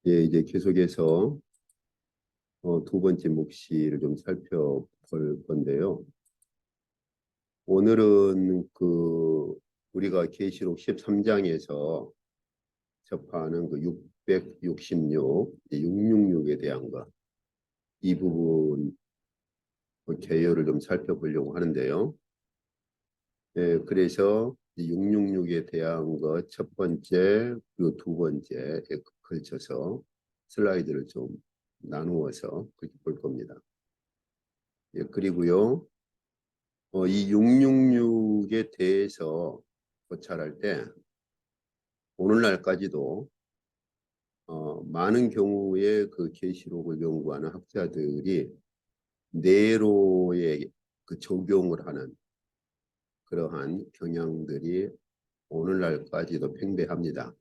예, 이제 계속해서 두 번째 묵시를 좀 살펴볼 건데요. 오늘은 우리가 계시록 13장에서 접하는 그 666, 666에 대한 것, 이 부분 개요를 좀 살펴보려고 하는데요. 예, 그래서 666에 대한 것 첫 번째 그리고 두 번째에 걸쳐서 슬라이드를 좀 나누어서 그렇게 볼 겁니다. 예, 그리고요, 이 666에 대해서 고찰할 때 오늘날까지도 많은 경우에 그 계시록을 연구하는 학자들이 네로에 그 적용을 하는 그러한 경향들이 오늘날까지도 팽배합니다.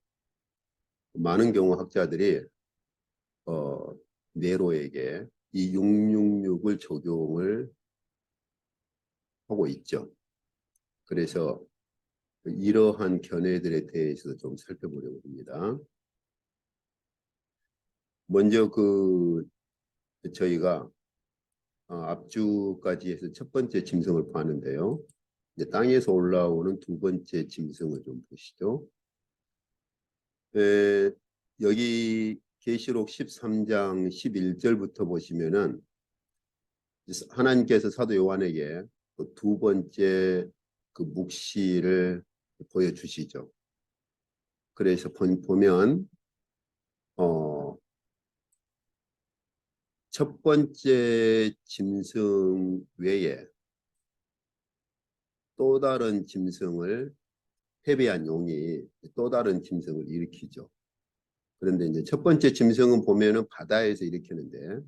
많은 경우 학자들이 네로에게 이 666을 적용을 하고 있죠. 그래서 이러한 견해들에 대해서 좀 살펴보려고 합니다. 먼저 저희가 앞주까지 해서 첫 번째 짐승을 봤는데요. 이제 땅에서 올라오는 두 번째 짐승을 좀 보시죠. 여기 계시록 13장 11절부터 보시면은 하나님께서 사도 요한에게 두 번째 그 묵시를 보여주시죠. 그래서 보면 첫 번째 짐승 외에 또 다른 짐승을 패배한 용이 또 다른 짐승을 일으키죠. 그런데 이제 첫 번째 짐승은 보면은 바다에서 일으키는데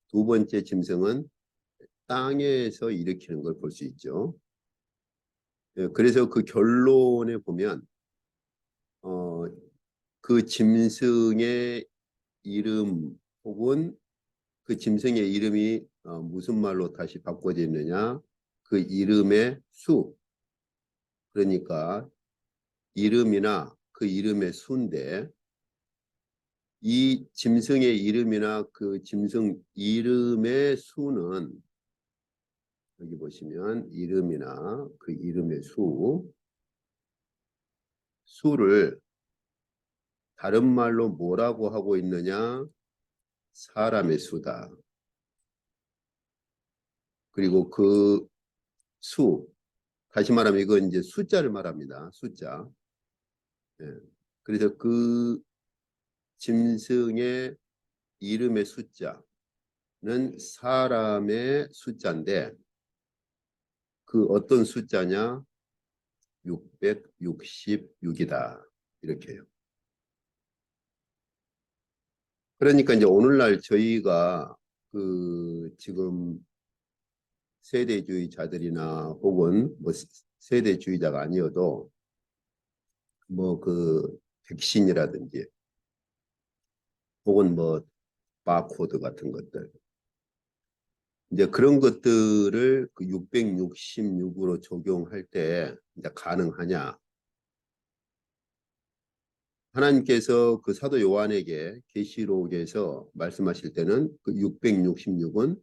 두 번째 짐승은 땅에서 일으키는 걸 볼 수 있죠. 그래서 그 결론에 보면 그 짐승의 이름 혹은 그 짐승의 이름이 무슨 말로 다시 바꿔져 있느냐? 그 이름의 수. 그러니까 이름이나 그 이름의 수인데 이 짐승의 이름이나 그 짐승 이름의 수는 여기 보시면 이름이나 그 이름의 수를 다른 말로 뭐라고 하고 있느냐? 사람의 수다. 그리고 그 수, 다시 말하면 이건 이제 숫자를 말합니다. 숫자. 예. 그래서 그 짐승의 이름의 숫자는 사람의 숫자인데 그 어떤 숫자냐? 666이다. 이렇게요. 그러니까 이제 오늘날 저희가 지금 세대주의자들이나 혹은 뭐 세대주의자가 아니어도 뭐 백신이라든지 혹은 뭐 바코드 같은 것들 이제 그런 것들을 그 666으로 적용할 때 이제 가능하냐? 하나님께서 그 사도 요한에게 계시록에서 말씀하실 때는 그 666은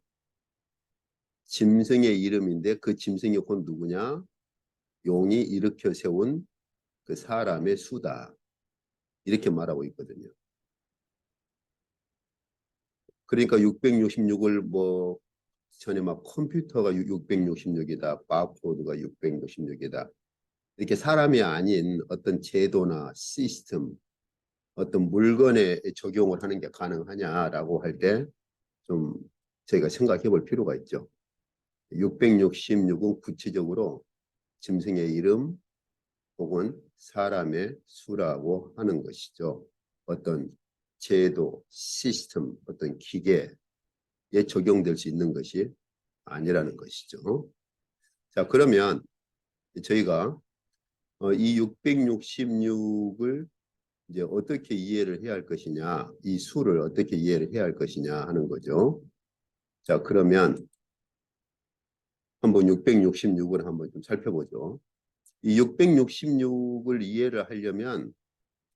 짐승의 이름인데 그 짐승이 곧 누구냐? 용이 일으켜 세운 그 사람의 수다. 이렇게 말하고 있거든요. 그러니까 666을 뭐 전에 막 컴퓨터가 666이다. 바코드가 666이다. 이렇게 사람이 아닌 어떤 제도나 시스템, 어떤 물건에 적용을 하는 게 가능하냐라고 할 때 좀 저희가 생각해 볼 필요가 있죠. 666은 구체적으로 짐승의 이름 혹은 사람의 수라고 하는 것이죠. 어떤 제도, 시스템, 어떤 기계에 적용될 수 있는 것이 아니라는 것이죠. 자, 그러면 저희가 이 666을 이제 어떻게 이해를 해야 할 것이냐, 이 수를 어떻게 이해를 해야 할 것이냐 하는 거죠. 자, 그러면 한번 666을 한번 좀 살펴보죠. 이 666을 이해를 하려면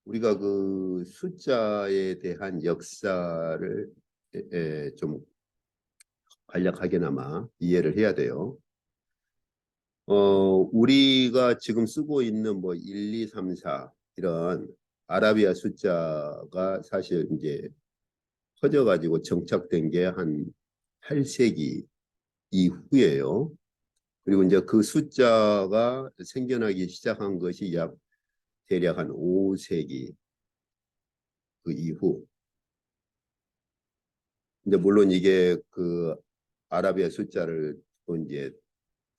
우리가 그 숫자에 대한 역사를 좀 간략하게나마 이해를 해야 돼요. 우리가 지금 쓰고 있는 뭐 1, 2, 3, 4 이런 아라비아 숫자가 사실 이제 퍼져가지고 정착된 게 한 8세기 이후예요. 그리고 이제 그 숫자가 생겨나기 시작한 것이 대략 한 5세기 그 이후. 이제 물론 이게 그 아라비아 숫자를 또 이제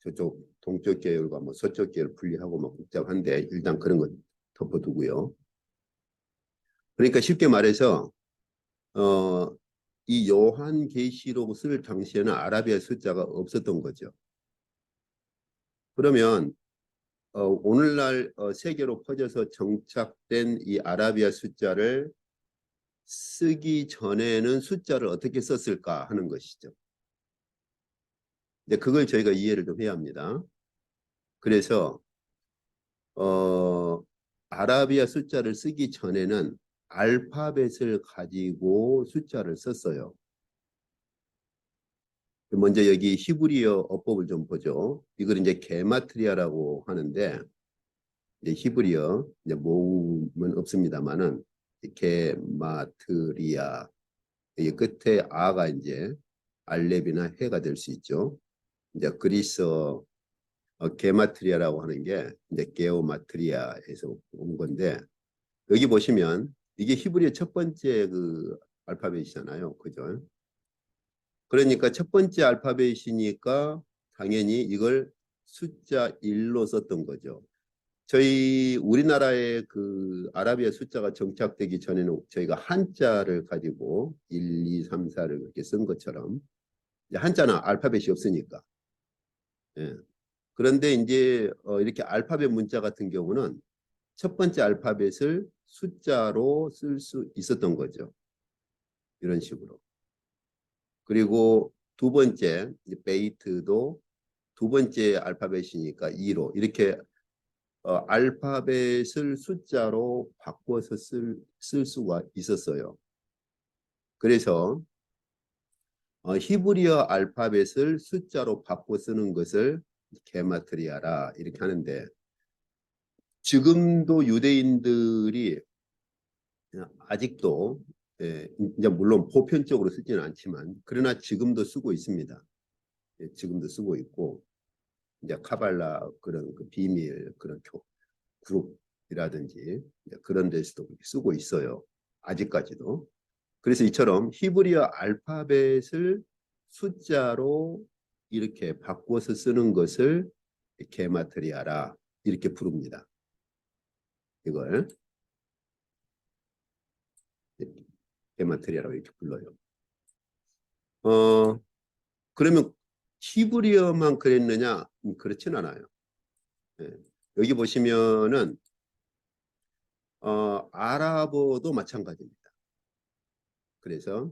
저쪽 동쪽 계열과 뭐 서쪽 계열 분리하고 막 복잡한데 일단 그런 건 덮어두고요. 그러니까 쉽게 말해서 이 요한계시록 쓸 당시에는 아라비아 숫자가 없었던 거죠. 그러면 오늘날 세계로 퍼져서 정착된 이 아라비아 숫자를 쓰기 전에는 숫자를 어떻게 썼을까 하는 것이죠. 이제 그걸 저희가 이해를 좀 해야 합니다. 그래서 아라비아 숫자를 쓰기 전에는 알파벳을 가지고 숫자를 썼어요. 먼저 여기 히브리어 어법을 좀 보죠. 이걸 이제 게마트리아라고 하는데 이제 히브리어 이제 모음은 없습니다만은 게마트리아 이 끝에 아가 이제 알렙이나 해가 될 수 있죠. 이제 그리스어 게마트리아라고 하는 게 이제 게오마트리아에서 온 건데 여기 보시면 이게 히브리어 첫 번째 그 알파벳이잖아요. 그죠? 그러니까 첫 번째 알파벳이니까 당연히 이걸 숫자 1로 썼던 거죠. 저희 우리나라의 그 아라비아 숫자가 정착되기 전에는 저희가 한자를 가지고 1, 2, 3, 4를 그렇게 쓴 것처럼 한자는 알파벳이 없으니까. 예. 그런데 이제 이렇게 알파벳 문자 같은 경우는 첫 번째 알파벳을 숫자로 쓸 수 있었던 거죠. 이런 식으로. 그리고 두 번째 베이트도 두 번째 알파벳이니까 2로 이렇게 알파벳을 숫자로 바꿔서 쓸 수가 있었어요. 그래서 히브리어 알파벳을 숫자로 바꿔 쓰는 것을 게마트리아라 이렇게 하는데 지금도 유대인들이 아직도 이제 물론 보편적으로 쓰지는 않지만 그러나 지금도 쓰고 있습니다. 지금도 쓰고 있고 이제 카발라 그런 그 비밀 그런 그룹이라든지 그런 데서도 쓰고 있어요. 아직까지도. 그래서 이처럼 히브리어 알파벳을 숫자로 이렇게 바꿔서 쓰는 것을 게마트리아라 이렇게 부릅니다. 이걸 게마트리아라고 이렇게 불러요. 그러면 히브리어만 그랬느냐? 그렇진 않아요. 예. 여기 보시면은 아랍어도 마찬가지입니다. 그래서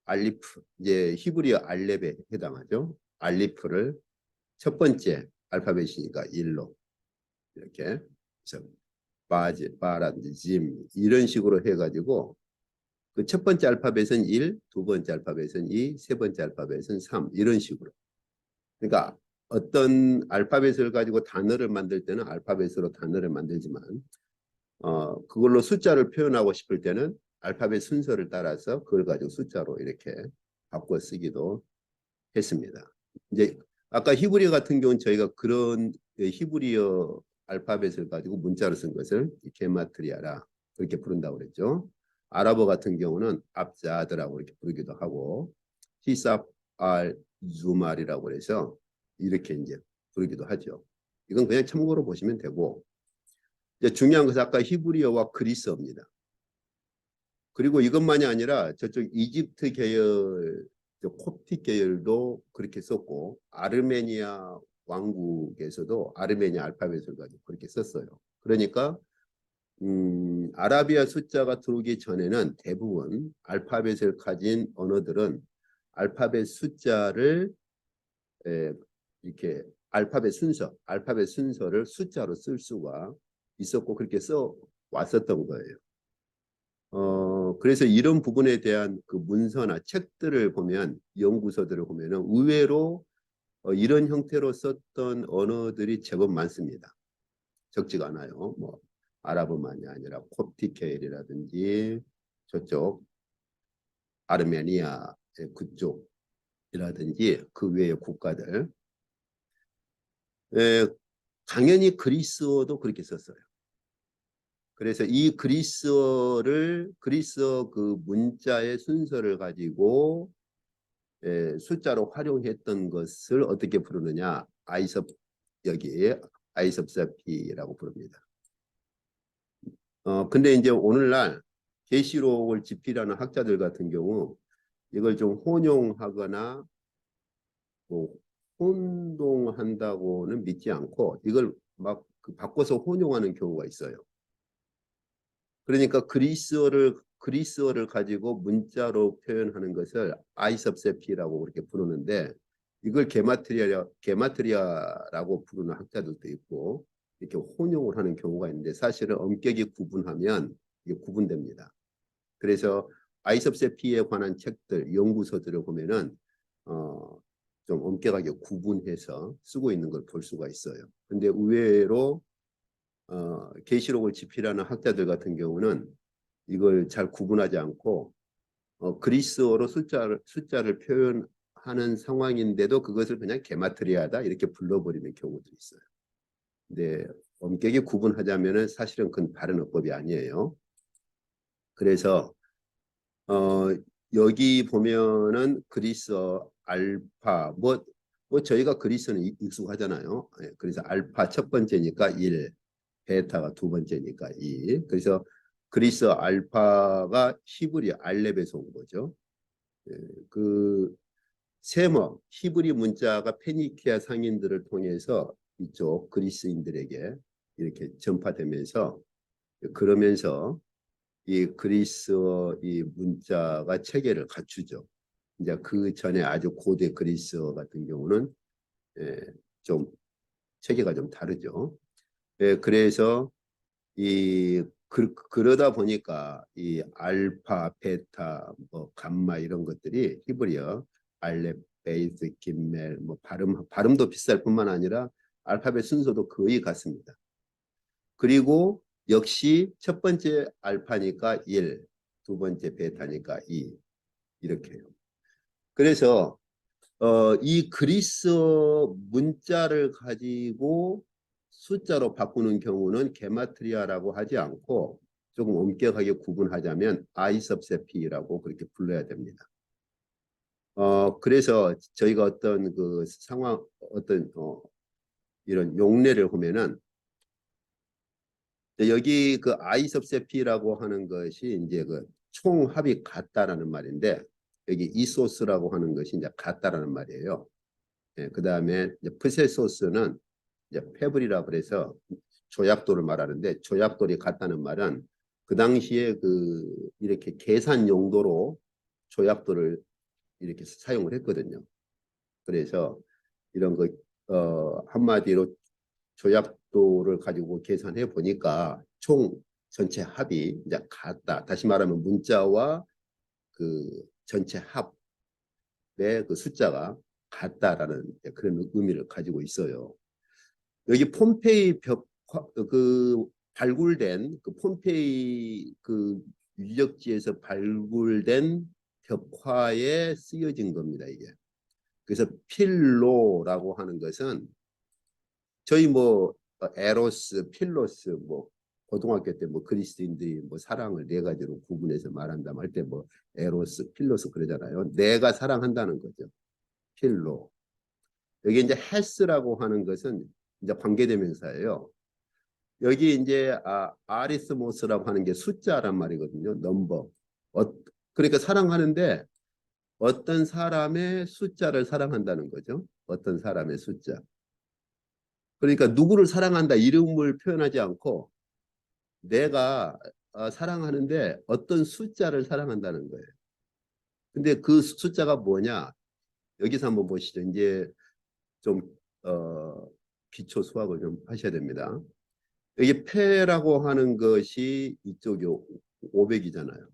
알리프 이제 히브리어 알렙에 해당하죠. 알리프를 첫 번째 알파벳이니까 1로 이렇게 그래서 바라든지 짐 이런 식으로 해가지고 그 첫 번째 알파벳은 1, 두 번째 알파벳은 2, 세 번째 알파벳은 3 이런 식으로. 그러니까 어떤 알파벳을 가지고 단어를 만들 때는 알파벳으로 단어를 만들지만 그걸로 숫자를 표현하고 싶을 때는 알파벳 순서를 따라서 그걸 가지고 숫자로 이렇게 바꿔 쓰기도 했습니다. 이제 아까 히브리어 같은 경우는 저희가 그런 히브리어 알파벳을 가지고 문자로 쓴 것을 게마트리아라 그렇게 부른다고 그랬죠. 아랍어 같은 경우는 압자드라고 이렇게 부르기도 하고 히삽 알 주말이라고 해서 이렇게 이제 부르기도 하죠. 이건 그냥 참고로 보시면 되고 이제 중요한 것은 아까 히브리어와 그리스어입니다. 그리고 이것만이 아니라 저쪽 이집트 계열, 콥틱 계열도 그렇게 썼고 아르메니아 왕국에서도 아르메니아 알파벳을 가지고 그렇게 썼어요. 그러니까 아라비아 숫자가 들어오기 전에는 대부분 알파벳을 가진 언어들은 알파벳 숫자를 이렇게 알파벳 순서를 숫자로 쓸 수가 있었고 그렇게 써 왔었던 거예요. 그래서 이런 부분에 대한 그 문서나 책들을 보면, 연구서들을 보면은 의외로 이런 형태로 썼던 언어들이 제법 많습니다. 적지가 않아요. 뭐 아랍어만이 아니라 콥티케일이라든지 저쪽 아르메니아 그쪽이라든지 그 외의 국가들, 당연히 그리스어도 그렇게 썼어요. 그래서 이 그리스어 그 문자의 순서를 가지고 숫자로 활용했던 것을 어떻게 부르느냐? 여기 아이섭세피라고 부릅니다. 근데 이제 오늘날 계시록을 집필하는 학자들 같은 경우 이걸 좀 혼용하거나 뭐 혼동한다고는 믿지 않고 이걸 막 바꿔서 혼용하는 경우가 있어요. 그러니까 그리스어를 가지고 문자로 표현하는 것을 아이섭세피라고 그렇게 부르는데, 이걸 게마트리아라고 부르는 학자들도 있고 이렇게 혼용을 하는 경우가 있는데, 사실은 엄격히 구분하면 이게 구분됩니다. 그래서 아이섭세피에 관한 책들, 연구서들을 보면은 좀 엄격하게 구분해서 쓰고 있는 걸 볼 수가 있어요. 근데 의외로 계시록을 집필하는 학자들 같은 경우는 이걸 잘 구분하지 않고 그리스어로 숫자를 표현하는 상황인데도 그것을 그냥 게마트리아다 이렇게 불러버리는 경우도 있어요. 근데 엄격히 구분하자면은 사실은 그건 바른 어법이 아니에요. 그래서 여기 보면은 그리스어 알파 뭐 저희가 그리스어는 익숙하잖아요. 그래서 알파 첫 번째니까 1, 베타가 두 번째니까 2. 그래서 그리스 알파가 히브리 알렙에서 온 거죠. 그 세머 히브리 문자가 페니키아 상인들을 통해서 이쪽 그리스인들에게 이렇게 전파되면서, 그러면서 이 그리스어 이 문자가 체계를 갖추죠. 이제 그 전에 아주 고대 그리스어 같은 경우는 좀 체계가 좀 다르죠. 그래서 그러다 보니까 이 알파, 베타, 뭐 감마 이런 것들이 히브리어 알렙, 베이스, 김멜 뭐 발음도 비쌀 뿐만 아니라 알파벳 순서도 거의 같습니다. 그리고 역시 첫 번째 알파니까 1, 두 번째 베타니까 2 이렇게요. 그래서 이 그리스어 문자를 가지고 숫자로 바꾸는 경우는 게마트리아라고 하지 않고 조금 엄격하게 구분하자면 아이섭세피라고 그렇게 불러야 됩니다. 그래서 저희가 어떤 그 상황, 어떤 이런 용례를 보면은 여기 그 아이섭세피라고 하는 것이 이제 그 총합이 같다라는 말인데, 여기 이소스라고 하는 것이 이제 같다라는 말이에요. 그 다음에 프세소스는 이제 페블이라 그래서 조약돌을 말하는데, 조약돌이 같다는 말은 그 당시에 그 이렇게 계산 용도로 조약돌을 이렇게 사용을 했거든요. 그래서 이런 거 한마디로 조약도를 가지고 계산해 보니까 총 전체 합이 이제 같다. 다시 말하면 문자와 그 전체 합의 그 숫자가 같다라는 그런 의미를 가지고 있어요. 여기 폼페이 그 발굴된 그 폼페이 그 유적지에서 발굴된 벽화에 쓰여진 겁니다, 이게. 그래서 필로라고 하는 것은 저희 뭐 에로스, 필로스 뭐 고등학교 때 뭐 그리스도인들이 뭐 사랑을 네 가지로 구분해서 말한다 할 때 뭐 에로스, 필로스 그러잖아요. 내가 사랑한다는 거죠. 필로. 여기 이제 헤스라고 하는 것은 이제 관계대명사예요. 여기 이제 아리스모스라고 하는 게 숫자란 말이거든요. 넘버. 그러니까 사랑하는데 어떤 사람의 숫자를 사랑한다는 거죠. 어떤 사람의 숫자. 그러니까 누구를 사랑한다 이름을 표현하지 않고 내가 사랑하는데 어떤 숫자를 사랑한다는 거예요. 근데 그 숫자가 뭐냐? 여기서 한번 보시죠. 이제 좀 기초 수학을 좀 하셔야 됩니다. 여기 패라고 하는 것이 이쪽이 500이잖아요.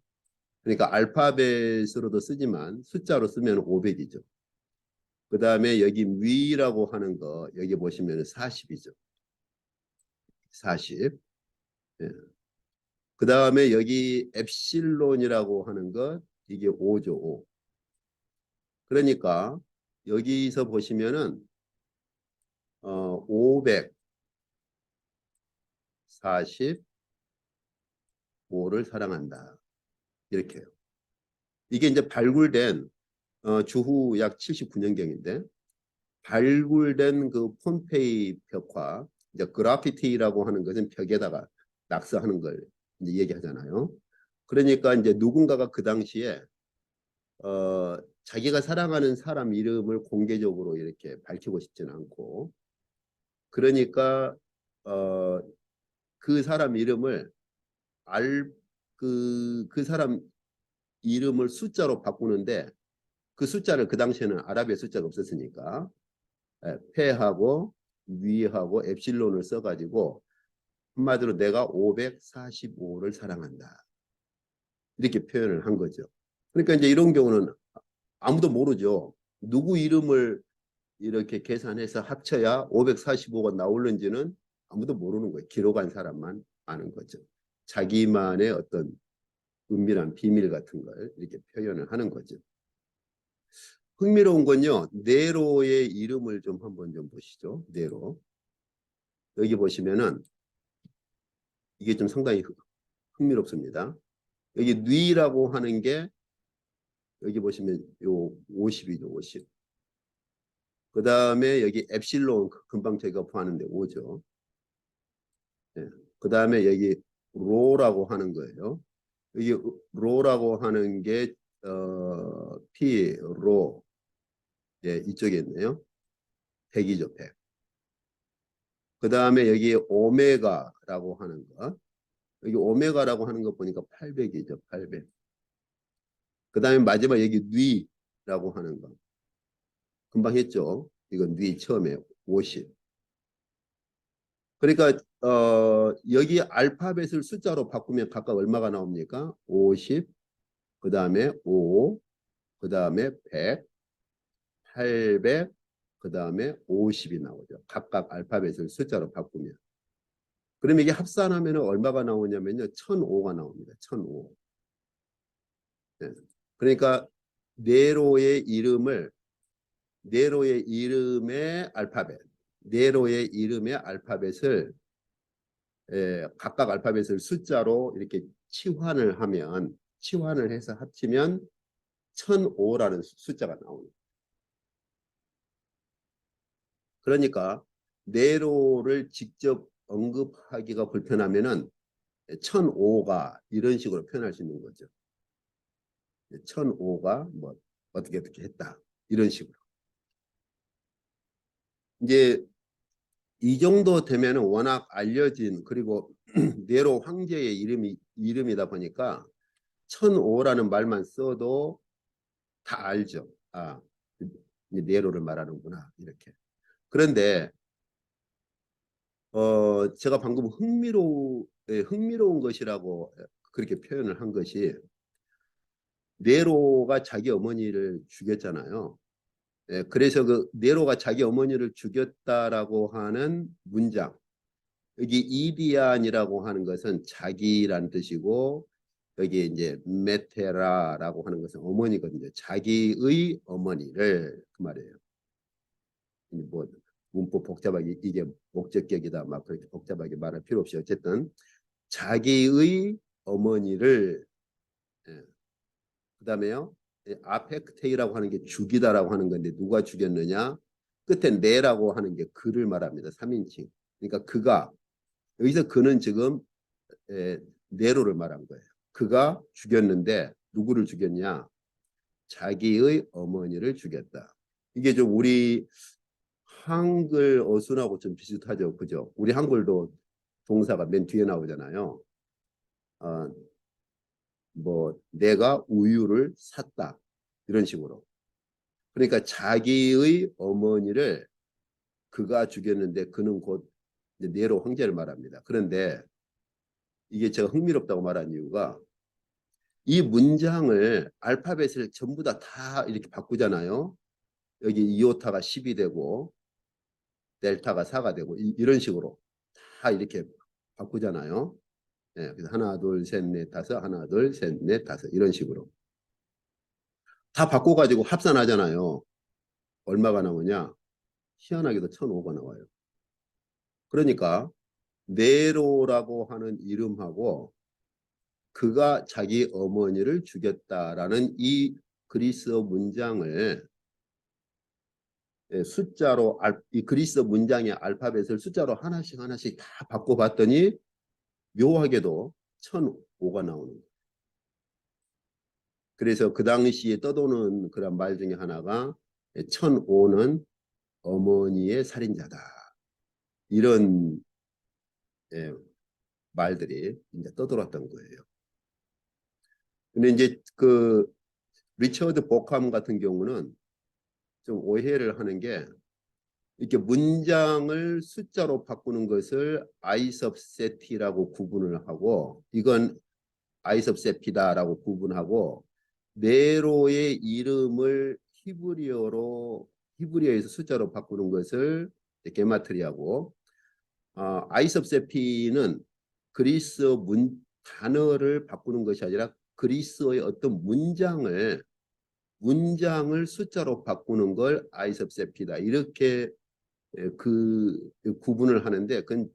그러니까 알파벳으로도 쓰지만 숫자로 쓰면 500이죠. 그 다음에 여기 위라고 하는 거 여기 보시면 40이죠. 40. 예. 그 다음에 여기 엡실론이라고 하는 것 이게 5죠. 5. 그러니까 여기서 보시면은 545를 사랑한다. 이렇게요. 이게 이제 발굴된 주후 약 79년경인데 발굴된 그 폼페이 벽화, 이제 그래피티라고 하는 것은 벽에다가 낙서하는 걸 이제 얘기하잖아요. 그러니까 이제 누군가가 그 당시에 자기가 사랑하는 사람 이름을 공개적으로 이렇게 밝히고 싶지는 않고, 그러니까 어, 그 사람 이름을 그 사람 이름을 숫자로 바꾸는데 그 숫자를 그 당시에는 아랍의 숫자가 없었으니까 패하고 위하고 엡실론을 써가지고 한마디로 내가 545를 사랑한다. 이렇게 표현을 한 거죠. 그러니까 이제 이런 경우는 아무도 모르죠. 누구 이름을 이렇게 계산해서 합쳐야 545가 나오는지는 아무도 모르는 거예요. 기록한 사람만 아는 거죠. 자기만의 어떤 은밀한 비밀 같은 걸 이렇게 표현을 하는 거죠. 흥미로운 건요. 네로의 이름을 좀 한번 좀 보시죠. 네로. 여기 보시면은 이게 좀 상당히 흥미롭습니다. 여기 뉘라고 하는 게 여기 보시면 요 50이죠. 50. 그 다음에 여기 엡실론 금방 저희가 구하는데 5죠. 네. 그 다음에 여기 로라고 하는 거예요. 여기 로라고 하는 게 P, 로. 예, 이쪽에 있네요. 100이죠, 100. 그 다음에 여기 오메가라고 하는 거. 여기 오메가라고 하는 거 보니까 800이죠, 800. 그 다음에 마지막 여기 뉘라고 하는 거. 금방 했죠. 이건 뉘 처음에 50. 그러니까 여기 알파벳을 숫자로 바꾸면 각각 얼마가 나옵니까? 50, 그 다음에 5, 그 다음에 100, 800, 그 다음에 50이 나오죠. 각각 알파벳을 숫자로 바꾸면. 그럼 이게 합산하면 얼마가 나오냐면요. 1005가 나옵니다. 1005. 네. 그러니까 네로의 이름의 알파벳, 네로의 이름의 알파벳을 각각 알파벳을 숫자로 이렇게 치환을 해서 합치면 1005라는 숫자가 나옵니다. 그러니까 네로를 직접 언급하기가 불편하면은 1005가 이런 식으로 표현할 수 있는 거죠. 1005가 뭐 어떻게 했다. 이런 식으로. 이제 이 정도 되면은 워낙 알려진 그리고 네로 황제의 이름이다 보니까 1005라는 말만 써도 다 알죠. 아, 네로를 말하는구나. 이렇게. 그런데 제가 방금 흥미로운 것이라고 그렇게 표현을 한 것이 네로가 자기 어머니를 죽였잖아요. 그래서 그 네로가 자기 어머니를 죽였다라고 하는 문장 여기 이디안이라고 하는 것은 자기란 뜻이고 여기 이제 메테라라고 하는 것은 어머니거든요. 자기의 어머니를 그 말이에요. 뭐 문법 복잡하게 이게 목적격이다 막 그렇게 복잡하게 말할 필요 없이 어쨌든 자기의 어머니를 예. 그다음에요. 아펙테이라고 하는 게 죽이다라고 하는 건데 누가 죽였느냐? 끝에 네라고 하는 게 그를 말합니다. 3인칭. 그러니까 그가 여기서 그는 지금 네로를 말한 거예요. 그가 죽였는데 누구를 죽였냐? 자기의 어머니를 죽였다. 이게 좀 우리 한글 어순하고 좀 비슷하죠. 그죠? 우리 한글도 동사가 맨 뒤에 나오잖아요. 어, 뭐 내가 우유를 샀다. 이런 식으로. 그러니까 자기의 어머니를 그가 죽였는데 그는 곧 이제 네로 황제를 말합니다. 그런데 이게 제가 흥미롭다고 말한 이유가 이 문장을 알파벳을 전부 다 이렇게 바꾸잖아요. 여기 이오타가 10이 되고 델타가 4가 되고 이런 식으로 다 이렇게 바꾸잖아요. 네, 그래서 하나, 둘, 셋, 넷, 다섯, 하나, 둘, 셋, 넷, 다섯 이런 식으로 다 바꿔가지고 합산하잖아요. 얼마가 나오냐? 희한하게도 1005가 나와요. 그러니까 네로라고 하는 이름하고 그가 자기 어머니를 죽였다라는 이 그리스어 문장을 숫자로 이 그리스어 문장의 알파벳을 숫자로 하나씩 다 바꿔봤더니 묘하게도 1005가 나오는 거예요. 그래서 그 당시에 떠도는 그런 말 중에 하나가 1005는 어머니의 살인자다. 이런 말들이 이제 떠돌았던 거예요. 근데 이제 그 리처드 보캄 같은 경우는 좀 오해를 하는 게 이렇게 문장을 숫자로 바꾸는 것을 아이섭세티라고 구분을 하고 이건 아이섭세피다라고 구분하고 네로의 이름을 히브리어에서 숫자로 바꾸는 것을 게마트리하고 아이섭세피는 그리스어 단어를 바꾸는 것이 아니라 그리스어의 어떤 문장을 숫자로 바꾸는 걸 아이섭세피다 이렇게 그 구분을 하는데 그건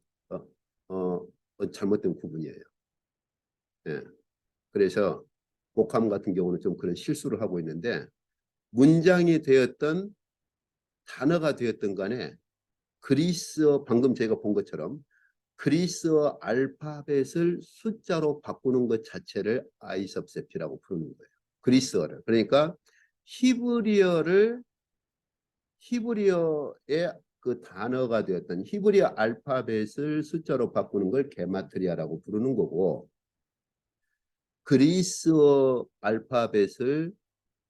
잘못된 구분이에요. 예. 그래서 복함 같은 경우는 좀 그런 실수를 하고 있는데 문장이 되었던 단어가 되었던 간에 그리스어 방금 제가 본 것처럼 그리스어 알파벳을 숫자로 바꾸는 것 자체를 아이섭세피라고 부르는 거예요. 그리스어를. 그러니까 히브리어의 그 단어가 되었던 히브리어 알파벳을 숫자로 바꾸는 걸 게마트리아라고 부르는 거고 그리스어 알파벳을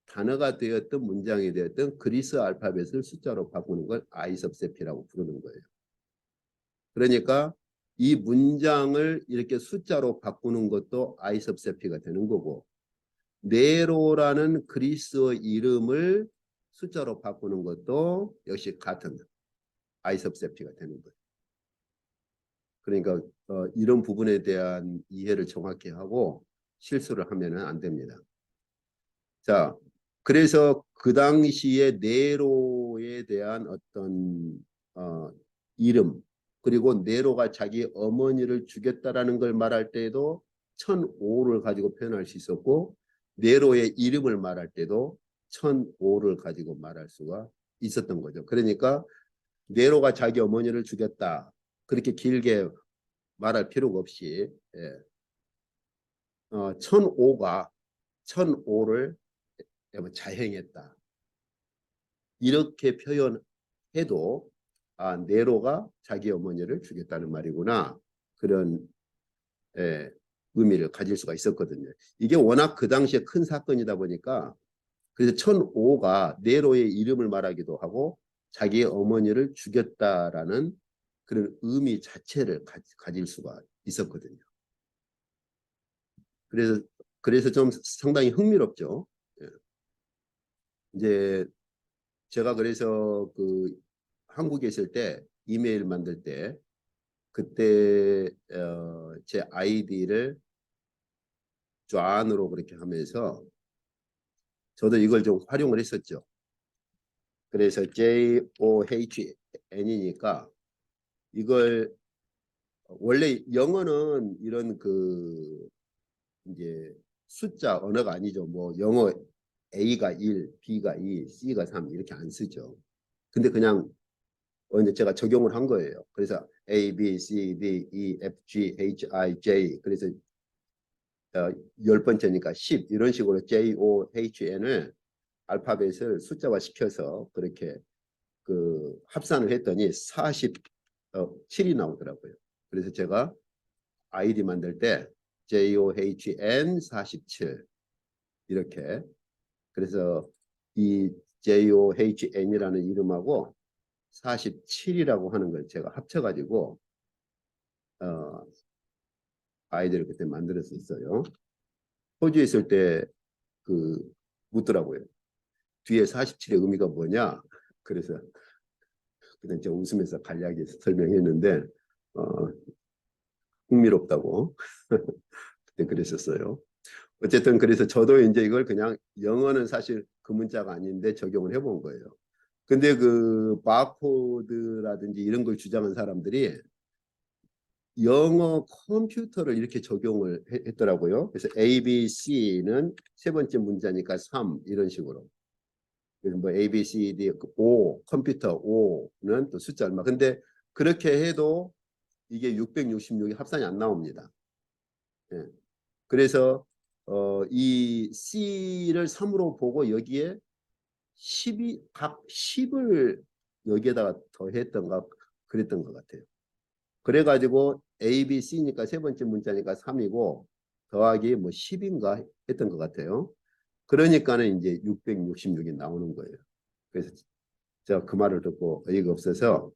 단어가 되었던 문장이 되었던 그리스어 알파벳을 숫자로 바꾸는 걸 아이섭세피라고 부르는 거예요. 그러니까 이 문장을 이렇게 숫자로 바꾸는 것도 아이섭세피가 되는 거고 네로라는 그리스어 이름을 숫자로 바꾸는 것도 역시 같은 아이섭세피가 되는 거예요. 그러니까 이런 부분에 대한 이해를 정확히 하고 실수를 하면 안 됩니다. 자, 그래서 그 당시에 네로에 대한 어떤 이름 그리고 네로가 자기 어머니를 죽였다라는 걸 말할 때에도 1005를 가지고 표현할 수 있었고 네로의 이름을 말할 때도 1005를 가지고 말할 수가 있었던 거죠. 그러니까 네로가 자기 어머니를 죽였다. 그렇게 길게 말할 필요가 없이 1005가 1005를 자행했다. 이렇게 표현해도 네로가 자기 어머니를 죽였다는 말이구나. 그런 의미를 가질 수가 있었거든요. 이게 워낙 그 당시에 큰 사건이다 보니까 그래서 1005가 네로의 이름을 말하기도 하고 자기 어머니를 죽였다라는 그런 의미 자체를 가질 수가 있었거든요. 그래서 좀 상당히 흥미롭죠. 이제 제가 그래서 그 한국에 있을 때 이메일 만들 때 그때 제 아이디를 좌안으로 그렇게 하면서 저도 이걸 좀 활용을 했었죠. 그래서 JOHN이니까 이걸 원래 영어는 이런 그 이제 숫자 언어가 아니죠. 뭐 영어 A가 1, B가 2, C가 3 이렇게 안 쓰죠. 근데 그냥 이제 제가 적용을 한 거예요. 그래서 A, B, C, D, E, F, G, H, I, J 그래서 10번째니까 10 이런 식으로 J, O, H, N을 알파벳을 숫자화 시켜서 그렇게 그 합산을 했더니 47이 나오더라고요. 그래서 제가 아이디 만들 때 JOHN 47 이렇게 그래서 이 JOHN이라는 이름하고 47이라고 하는 걸 제가 합쳐가지고 아이디어를 그때 만들었었어요. 호주에 있을 때 그 묻더라고요. 뒤에 47의 의미가 뭐냐? 그래서 그냥 제가 웃으면서 간략히 설명했는데 흥미롭다고 그때 그랬었어요. 어쨌든 그래서 저도 이제 이걸 그냥 영어는 사실 그 문자가 아닌데 적용을 해본 거예요. 근데 그 바코드라든지 이런 걸 주장한 사람들이 영어 컴퓨터를 이렇게 적용을 했더라고요. 그래서 A, B, C는 세 번째 문자니까 3 이런 식으로. 그래서 뭐 A, B, C, D, 5 컴퓨터 5는 또 숫자 얼마. 근데 그렇게 해도 이게 666이 합산이 안 나옵니다. 예. 그래서 이 C를 3으로 보고 여기에 10이 각 10을 여기에다가 더했던가 그랬던 것 같아요. 그래가지고 A, B, C니까 세 번째 문자니까 3이고 더하기 뭐 10인가 했던 것 같아요. 그러니까는 이제 666이 나오는 거예요. 그래서 제가 그 말을 듣고 어이가 없어서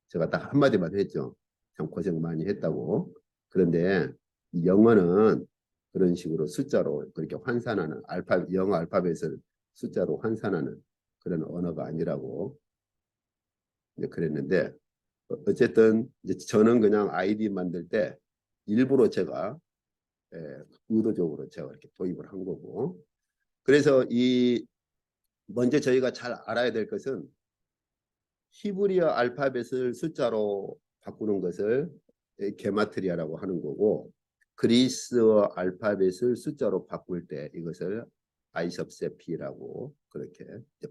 제가 딱 한마디만 했죠. 참 고생 많이 했다고. 그런데 이 영어는 그런 식으로 숫자로 그렇게 환산하는 영어 알파벳을 숫자로 환산하는 그런 언어가 아니라고 이제 그랬는데 어쨌든 이제 저는 그냥 아이디 만들 때 일부러 제가 의도적으로 제가 이렇게 도입을 한 거고 그래서 이 먼저 저희가 잘 알아야 될 것은 히브리어 알파벳을 숫자로 바꾸는 것을 게마트리아라고 하는 거고 그리스어 알파벳을 숫자로 바꿀 때 이것을 아이섭세피라고 그렇게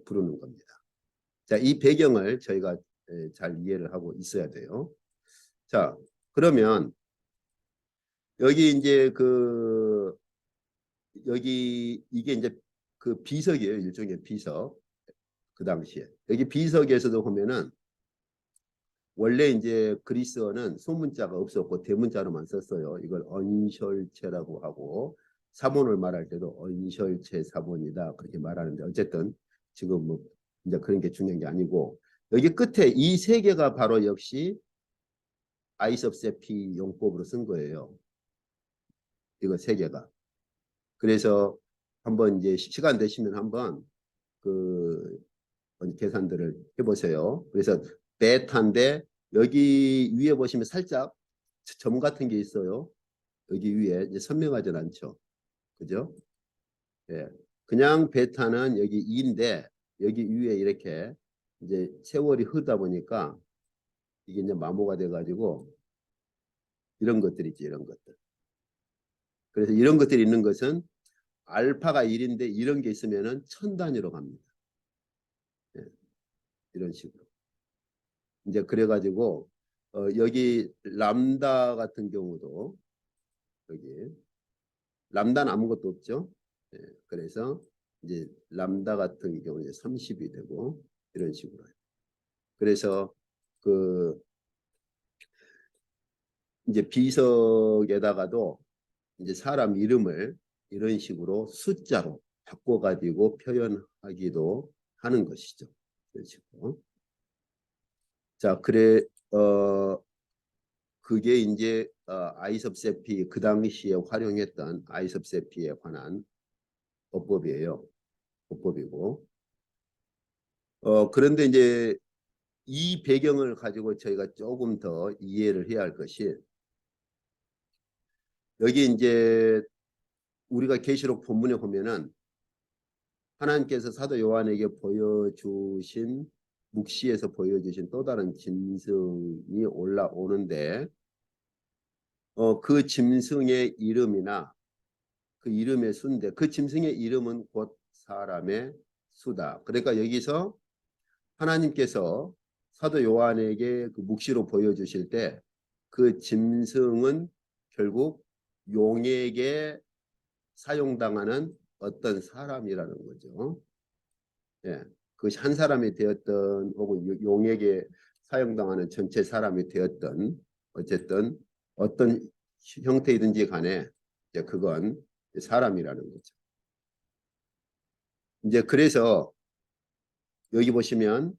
부르는 겁니다. 자, 이 배경을 저희가 잘 이해를 하고 있어야 돼요. 자, 그러면 여기 이제 여기 이게 이제 그 비석이에요. 일종의 비석. 그 당시에. 여기 비석에서도 보면은 원래 이제 그리스어는 소문자가 없었고 대문자로만 썼어요. 이걸 언셜체라고 하고 사본을 말할 때도 언셜체 사본이다 그렇게 말하는데 어쨌든 지금 뭐 이제 그런 게 중요한 게 아니고 여기 끝에 이 세 개가 바로 역시 아이섭세피 용법으로 쓴 거예요. 이거 세 개가. 그래서 한번 이제 시간 되시면 한번 그 계산들을 해보세요. 그래서 베타인데 여기 위에 보시면 살짝 점 같은 게 있어요. 여기 위에 이제 선명하진 않죠. 그죠? 예. 그냥 베타는 여기 2인데 여기 위에 이렇게 이제 세월이 흐르다 보니까 이게 이제 마모가 돼가지고 이런 것들이 있지, 이런 것들. 그래서 이런 것들이 있는 것은 알파가 1인데 이런 게 있으면은 천 단위로 갑니다. 예. 이런 식으로. 이제 그래가지고 여기 람다 같은 경우도 여기 람다는 아무것도 없죠. 예, 그래서 이제 람다 같은 경우 이제 30이 되고 이런 식으로. 그래서 그 이제 비석에다가도 이제 사람 이름을 이런 식으로 숫자로 바꿔가지고 표현하기도 하는 것이죠. 이런 식으로. 자, 그래 그게 이제 아이섭세피 그 당시에 활용했던 아이섭세피에 관한 어법이에요. 어법이고. 그런데 이제 이 배경을 가지고 저희가 조금 더 이해를 해야 할 것이 여기 이제 우리가 계시록 본문에 보면은 하나님께서 사도 요한에게 보여주신 묵시에서 보여주신 또 다른 짐승이 올라오는데 그 짐승의 이름이나 그 이름의 수인데 그 짐승의 이름은 곧 사람의 수다. 그러니까 여기서 하나님께서 사도 요한에게 그 묵시로 보여주실 때 그 짐승은 결국 용에게 사용당하는 어떤 사람이라는 거죠. 예, 그것이 한 사람이 되었던 혹은 용에게 사용당하는 전체 사람이 되었던 어쨌든 어떤 형태이든지 간에 이제 그건 사람이라는 거죠. 이제 그래서 여기 보시면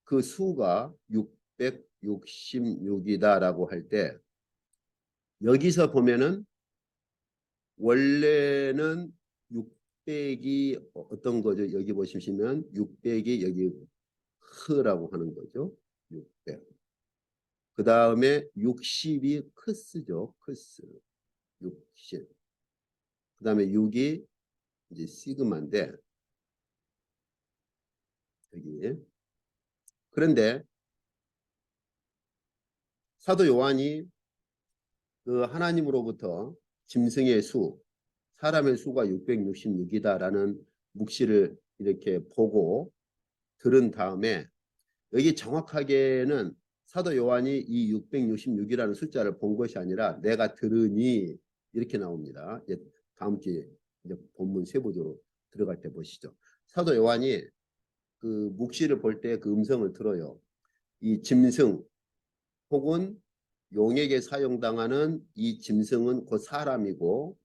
그 수가 666이다라고 할 때 여기서 보면은 원래는 600이 어떤 거죠? 여기 보시면 600이 여기 흐라고 하는 거죠. 600. 그 다음에 60이 크스죠. 크스. 60. 그 다음에 6이 이제 시그마인데 여기. 그런데 사도 요한이 그 하나님으로부터 짐승의 수, 사람의 수가 666이다라는 묵시를 이렇게 보고 들은 다음에 여기 정확하게는 사도 요한이 이 666이라는 숫자를 본 것이 아니라 내가 들으니 이렇게 나옵니다. 이제 다음 주에 이제 본문 세부적으로 들어갈 때 보시죠. 사도 요한이 그 묵시를 볼 때 그 음성을 들어요. 이 짐승 혹은 용에게 사용당하는 이 짐승은 곧 사람이고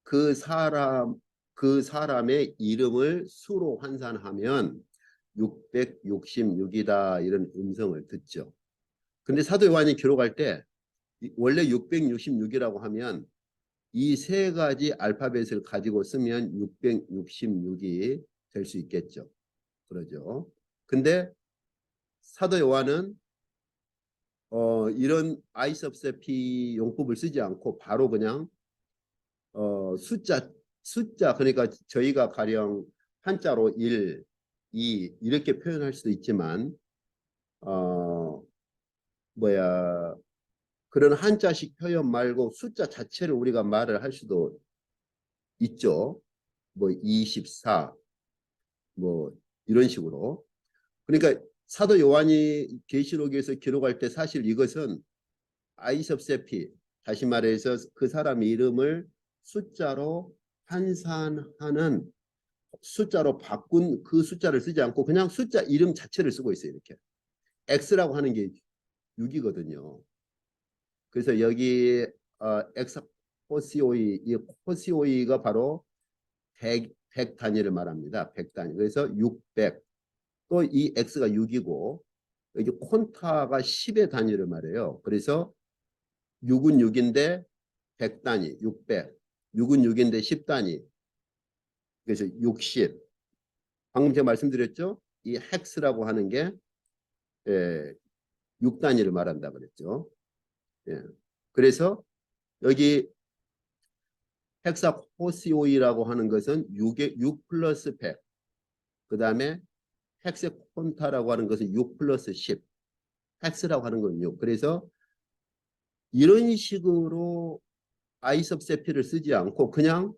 그 사람 그 사람의 이름을 수로 환산하면 666이다 이런 음성을 듣죠. 근데 사도 요한이 기록할 때 원래 666이라고 하면 이 세 가지 알파벳을 가지고 쓰면 666이 될 수 있겠죠. 그러죠. 근데 사도 요한은 이런 아이섭세피 용법을 쓰지 않고 바로 그냥 숫자 그러니까 저희가 가령 한자로 1, 2 이렇게 표현할 수도 있지만 어 뭐야 그런 한자식 표현 말고 숫자 자체를 우리가 말을 할 수도 있죠. 뭐 24, 뭐 이런 식으로. 그러니까 사도 요한이 계시록에서 기록할 때 사실 이것은 아이섭세피 다시 말해서 그 사람의 이름을 숫자로 환산하는 숫자로 바꾼 그 숫자를 쓰지 않고 그냥 숫자 이름 자체를 쓰고 있어요. 이렇게 X라고 하는 게 6이거든요. 그래서 여기 X 호시오이 이 호시오이가 바로 100 단위를 말합니다. 100 단위. 그래서 600 또 이 X가 6이고 여기 콘타가 10의 단위를 말해요. 그래서 6은 6인데 100 단위 600 6은 6인데 10 단위 그래서 60 방금 제가 말씀드렸죠. 이 헥스라고 하는 게 6단위를 말한다 그랬죠. 예. 그래서 여기 헥사코시오이라고 하는 것은 6 플러스 100. 그 다음에 헥세콘타라고 하는 것은 6 플러스 10. 헥스라고 하는 건 6. 그래서 이런 식으로 아이섭세피를 쓰지 않고 그냥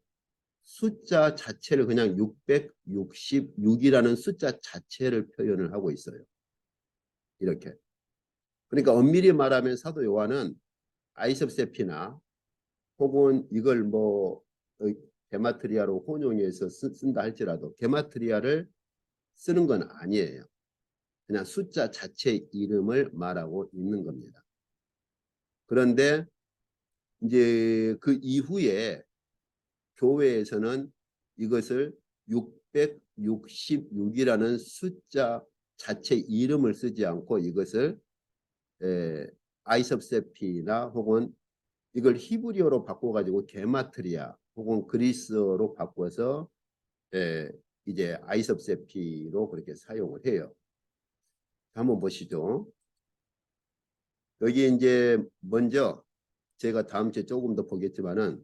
숫자 자체를 그냥 666이라는 숫자 자체를 표현을 하고 있어요. 이렇게. 그러니까 엄밀히 말하면 사도 요한은 아이섭세피나 혹은 이걸 뭐 게마트리아로 혼용해서 쓴다 할지라도 게마트리아를 쓰는 건 아니에요. 그냥 숫자 자체 이름을 말하고 있는 겁니다. 그런데 이제 그 이후에 교회에서는 이것을 666이라는 숫자 자체 이름을 쓰지 않고 이것을 아이섭세피나 혹은 이걸 히브리어로 바꿔가지고 게마트리아 혹은 그리스어로 바꿔서 이제 아이섭세피로 그렇게 사용을 해요. 한번 보시죠. 여기 이제 먼저 제가 다음 주에 조금 더 보겠지만은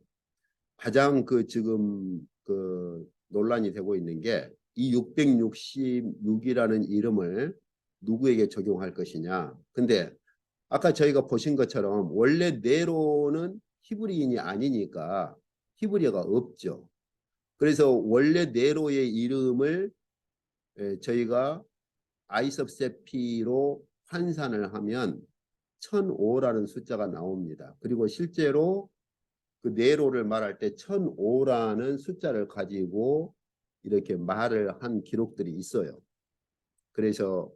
가장 그 지금 그 논란이 되고 있는 게 이 666이라는 이름을 누구에게 적용할 것이냐. 근데 아까 저희가 보신 것처럼 원래 네로는 히브리인이 아니니까 히브리어가 없죠. 그래서 원래 네로의 이름을 저희가 아이섭세피로 환산을 하면 1005라는 숫자가 나옵니다. 그리고 실제로 그 네로를 말할 때 1005라는 숫자를 가지고 이렇게 말을 한 기록들이 있어요. 그래서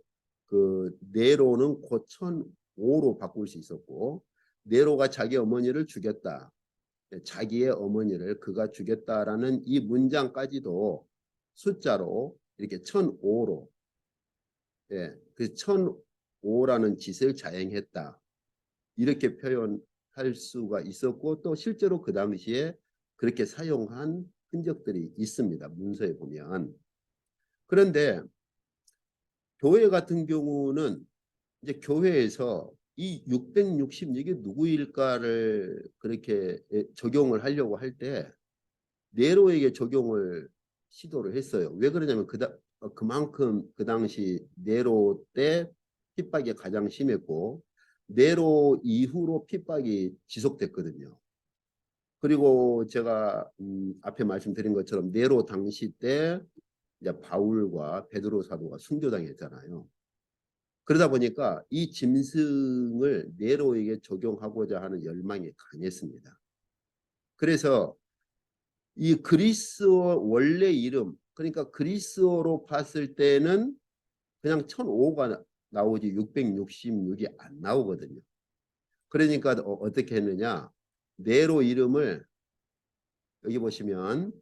그 네로는 곧 1005로 바꿀 수 있었고 네로가 자기 어머니를 죽였다. 자기의 어머니를 그가 죽였다라는 이 문장까지도 숫자로 이렇게 1005로 그 1005라는 짓을 자행했다. 이렇게 표현할 할 수가 있었고 또 실제로 그 당시에 그렇게 사용한 흔적들이 있습니다. 문서에 보면. 그런데 교회 같은 경우는 이제 교회에서 이 666이 누구일까를 그렇게 적용을 하려고 할 때 네로에게 적용을 시도를 했어요. 왜 그러냐면 그만큼 그 당시 네로 때 핍박이 가장 심했고 네로 이후로 핍박이 지속됐거든요. 그리고 제가 앞에 말씀드린 것처럼 네로 당시 때 이제 바울과 베드로 사도가 순교당했잖아요. 그러다 보니까 이 짐승을 네로에게 적용하고자 하는 열망이 강했습니다. 그래서 이 그리스어 원래 이름, 그러니까 그리스어로 봤을 때는 그냥 1005가 나오지 666이 안 나오거든요. 그러니까 어떻게 했느냐? 네로 이름을 여기 보시면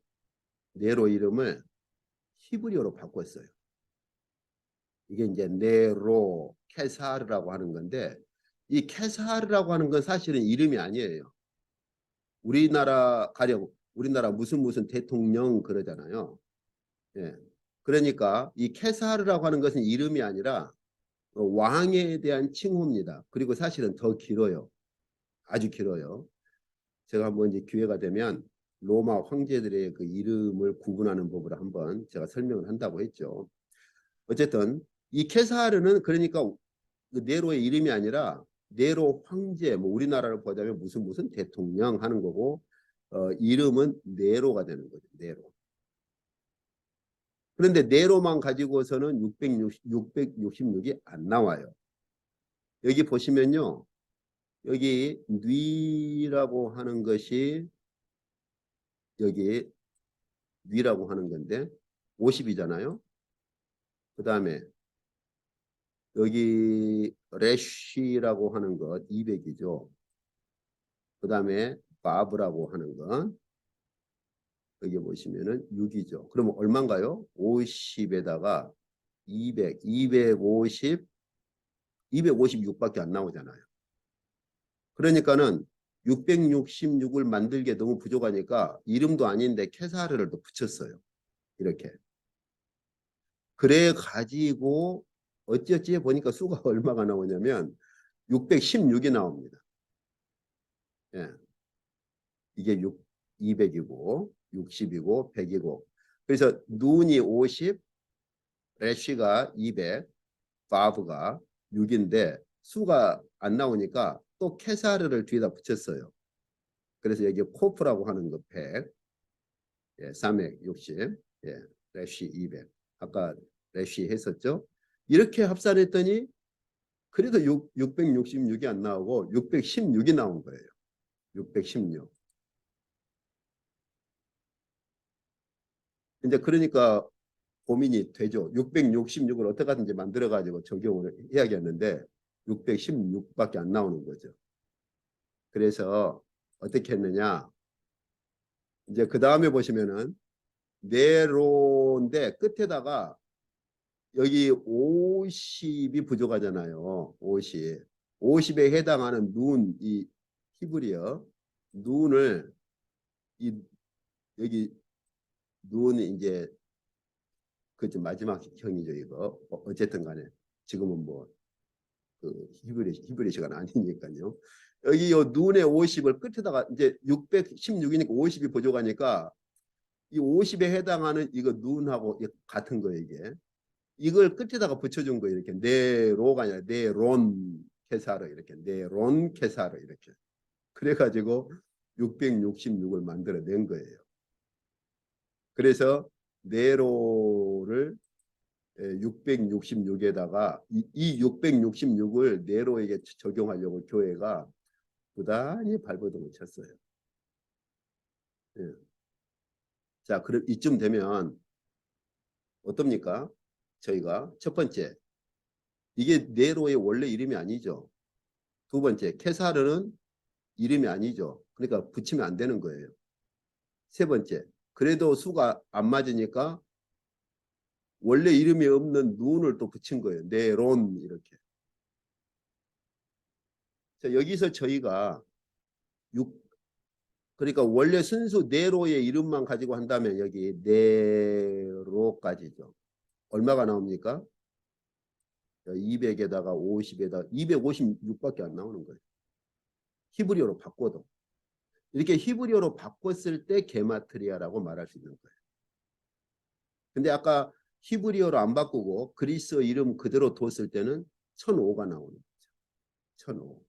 네로 이름을 히브리어로 바꿨어요. 이게 이제 네로 케사르라고 하는 건데 이 케사르라고 하는 건 사실은 이름이 아니에요. 우리나라 가령 우리나라 무슨 대통령 그러잖아요. 예. 그러니까 이 케사르라고 하는 것은 이름이 아니라 왕에 대한 칭호입니다. 그리고 사실은 더 길어요. 아주 길어요. 제가 한번 이제 기회가 되면 로마 황제들의 그 이름을 구분하는 법을 한번 제가 설명을 한다고 했죠. 어쨌든 이 케사르는 그러니까 그 네로의 이름이 아니라 네로 황제, 뭐 우리나라를 보자면 무슨 대통령 하는 거고 이름은 네로가 되는 거죠. 네로. 그런데 네로만 가지고서는 666이 안 나와요. 여기 보시면요. 여기 뉘라고 하는 것이 여기 뉘라고 하는 건데 50이잖아요. 그 다음에 여기 래쉬라고 하는 것 200이죠. 그 다음에 바브라고 하는 건 여기 보시면은 6이죠. 그러면 얼마인가요? 50에다가 200, 250, 256밖에 안 나오잖아요. 그러니까는 666을 만들기에 너무 부족하니까 이름도 아닌데 케사르를 또 붙였어요. 이렇게. 그래 가지고 어찌어찌 보니까 수가 얼마가 나오냐면 616이 나옵니다. 예. 이게 200이고 60이고 100이고 그래서 눈이 50, 래쉬가 200, 바브가 6인데 수가 안 나오니까 또 케사르를 뒤에다 붙였어요. 그래서 여기 코프라고 하는 거 100, 예, 360, 예, 래쉬 200. 아까 래쉬 했었죠. 이렇게 합산했더니 그래도 666이 안 나오고 616이 나온 거예요. 616. 이제 그러니까 고민이 되죠. 666을 어떻게 하든지 만들어 가지고 적용을 해야겠는데 616밖에 안 나오는 거죠. 그래서 어떻게 했느냐? 이제 그 다음에 보시면은 네로인데 끝에다가 여기 50이 부족하잖아요. 50. 50에 해당하는 눈, 이 히브리어 눈을 이 여기 눈이 이제 그 마지막 형이죠 이거. 어쨌든 간에 지금은 뭐 그 히브리 시간 아니니까요. 여기 요 눈의 50을 끝에다가 이제 616이니까 50이 부족하니까 이 50에 해당하는 이거 눈하고 같은 거예요 이게. 이걸 끝에다가 붙여준 거예요 이렇게 네로가 아니라 네론 케사르 이렇게 네론 케사르 이렇게. 그래가지고 666을 만들어낸 거예요. 그래서 네로를 666에다가 이 666을 네로에게 적용하려고 교회가 부단히 발버둥을 쳤어요. 예. 자, 그럼 이쯤 되면 어떻습니까? 저희가 첫 번째, 이게 네로의 원래 이름이 아니죠. 두 번째, 케사르는 이름이 아니죠. 그러니까 붙이면 안 되는 거예요. 세 번째, 그래도 수가 안 맞으니까 원래 이름이 없는 눈을 또 붙인 거예요. 네론 이렇게. 자, 여기서 저희가 그러니까 원래 순수 네로의 이름만 가지고 한다면 여기 네로까지죠. 얼마가 나옵니까? 200에다가 50에다가 256밖에 안 나오는 거예요. 히브리어로 바꿔도. 이렇게 히브리어로 바꿨을 때 게마트리아라고 말할 수 있는 거예요. 근데 아까 히브리어로 안 바꾸고 그리스어 이름 그대로 뒀을 때는 1005가 나오는 거죠. 1005.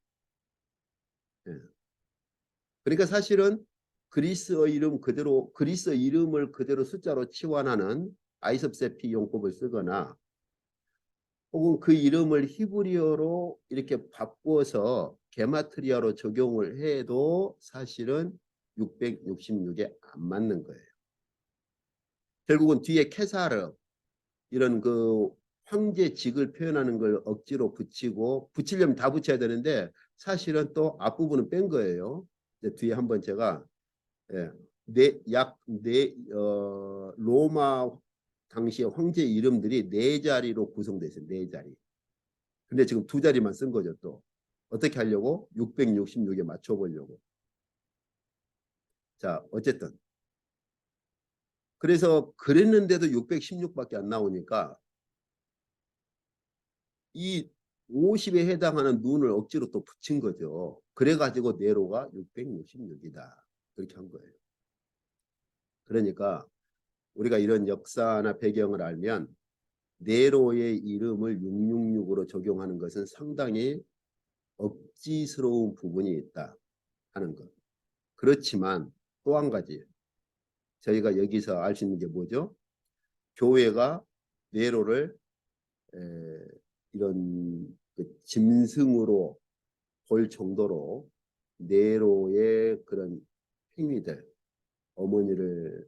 예. 그러니까 사실은 그리스어 이름을 그대로 숫자로 치환하는 아이섭세피 용법을 쓰거나 혹은 그 이름을 히브리어로 이렇게 바꿔서 게마트리아로 적용을 해도 사실은 666에 안 맞는 거예요. 결국은 뒤에 케사르 이런 그 황제직을 표현하는 걸 억지로 붙이고 붙이려면 다 붙여야 되는데 사실은 또 앞부분은 뺀 거예요. 이제 뒤에 한번 제가 로마 당시의 황제 이름들이 네 자리로 구성되어 있어요. 네 자리. 근데 지금 두 자리만 쓴 거죠. 또 어떻게 하려고? 666에 맞춰보려고. 자, 어쨌든 그래서 그랬는데도 616밖에 안 나오니까 이 50에 해당하는 눈을 억지로 또 붙인 거죠. 그래가지고 네로가 666이다. 그렇게 한 거예요. 그러니까 우리가 이런 역사나 배경을 알면 네로의 이름을 666으로 적용하는 것은 상당히 억지스러운 부분이 있다 하는 것. 그렇지만 또 한 가지 저희가 여기서 알 수 있는 게 뭐죠? 교회가 네로를 이런 그 짐승으로 볼 정도로 네로의 그런 행위들, 어머니를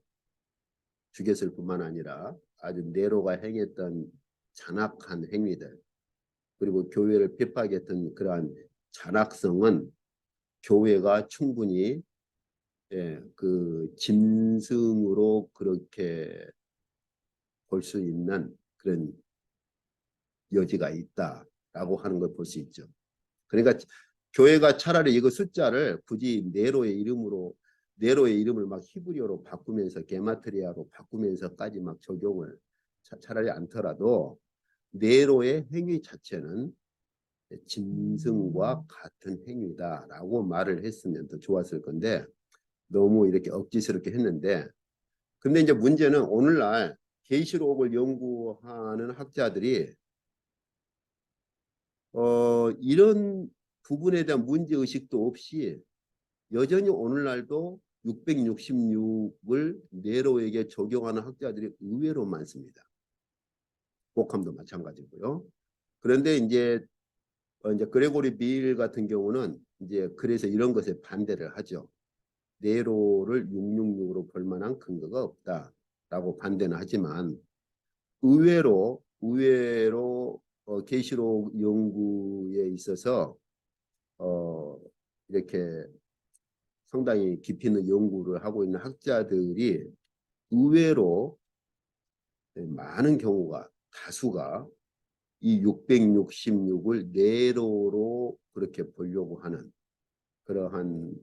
죽였을 뿐만 아니라 아주 네로가 행했던 잔악한 행위들, 그리고 교회를 핍박했던 그러한 잔악성은 교회가 충분히 그 짐승으로 그렇게 볼 수 있는 그런 여지가 있다라고 하는 걸 볼 수 있죠. 그러니까 교회가 차라리 이거 숫자를 굳이 네로의 이름을 막 히브리어로 바꾸면서 게마트리아로 바꾸면서까지 막 적용을 차라리 않더라도 네로의 행위 자체는 짐승과 같은 행위다라고 말을 했으면 더 좋았을 건데 너무 이렇게 억지스럽게 했는데 근데 이제 문제는 오늘날 계시록을 연구하는 학자들이 이런 부분에 대한 문제의식도 없이 여전히 오늘날도 666을 네로에게 적용하는 학자들이 의외로 많습니다. 복함도 마찬가지고요. 그런데 이제 그레고리 밀 같은 경우는 이제 그래서 이런 것에 반대를 하죠. 네로를 666으로 볼 만한 근거가 없다라고 반대는 하지만 의외로 계시록 연구에 있어서 이렇게 상당히 깊이 있는 연구를 하고 있는 학자들이 의외로 많은 경우가 다수가 이 666을 네로로 그렇게 보려고 하는 그러한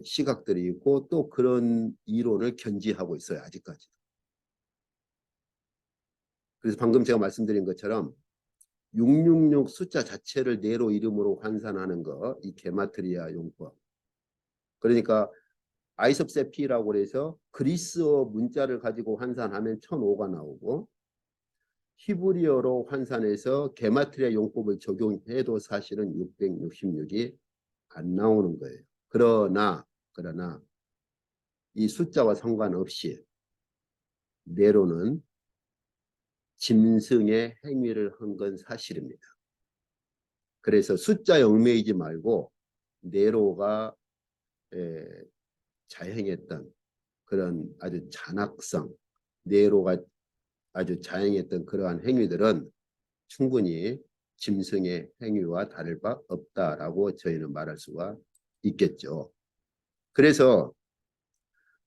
시각들이 있고 또 그런 이론을 견지하고 있어요. 아직까지. 그래서 방금 제가 말씀드린 것처럼 666 숫자 자체를 네로 이름으로 환산하는 거, 이 게마트리아 용법. 그러니까 아이섭세피라고 해서 그리스어 문자를 가지고 환산하면 1005가 나오고 히브리어로 환산해서 게마트리아 용법을 적용해도 사실은 666이 안 나오는 거예요. 그러나 이 숫자와 상관없이 네로는 짐승의 행위를 한 건 사실입니다. 그래서 숫자에 얽매이지 말고 네로가 자행했던 그런 아주 잔악성, 네로가 아주 자행했던 그러한 행위들은 충분히 짐승의 행위와 다를 바 없다라고 저희는 말할 수가 있겠죠. 그래서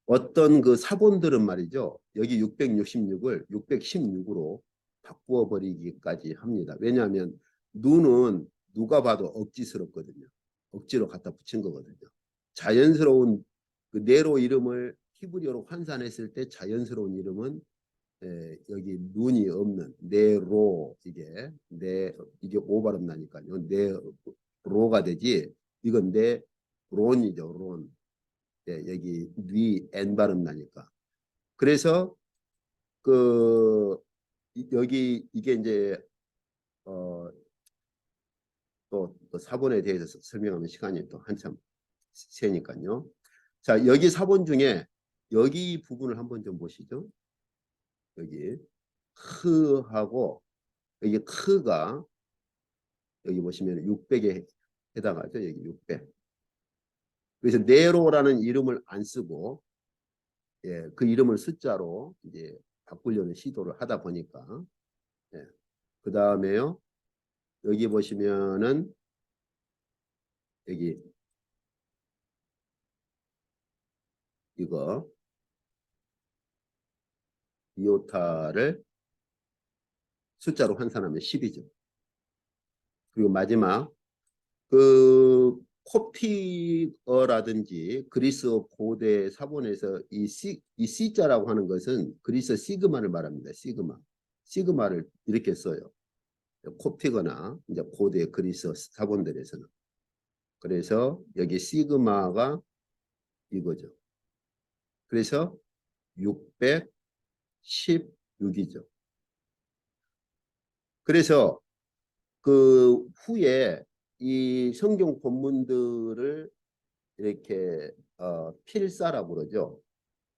어떤 그 사본들은 말이죠. 여기 666을 616으로 바꾸어 버리기까지 합니다. 왜냐하면 눈은 누가 봐도 억지스럽거든요. 억지로 갖다 붙인 거거든요. 자연스러운 그 네로 이름을 히브리어로 환산했을 때 자연스러운 이름은 여기 눈이 없는 네로 이게 오 발음 나니까요. 네로가 되지. 이건 네론이죠. 론. 여기 엔 발음 나니까. 그래서 그 여기 이게 이제 또 사본에 대해서 설명하는 시간이 또 한참 세니까요. 자, 여기 사본 중에 여기 부분을 한번 좀 보시죠. 여기 크하고 여기 크가 여기 보시면 600에 해당하죠. 여기 600. 그래서 네로라는 이름을 안 쓰고 그 이름을 숫자로 이제 바꾸려는 시도를 하다 보니까 그 다음에요. 여기 보시면은 여기 이거 이오타를 숫자로 환산하면 10이죠. 그리고 마지막 그 코피어라든지 그리스어 고대 사본에서 이 C자라고 하는 것은 그리스어 시그마를 말합니다. 시그마를 이렇게 써요. 코피거나 이제 고대 그리스어 사본들에서는. 그래서 여기 시그마가 이거죠. 그래서 616이죠. 그래서 그 후에 이 성경 본문들을 이렇게 필사라고 그러죠.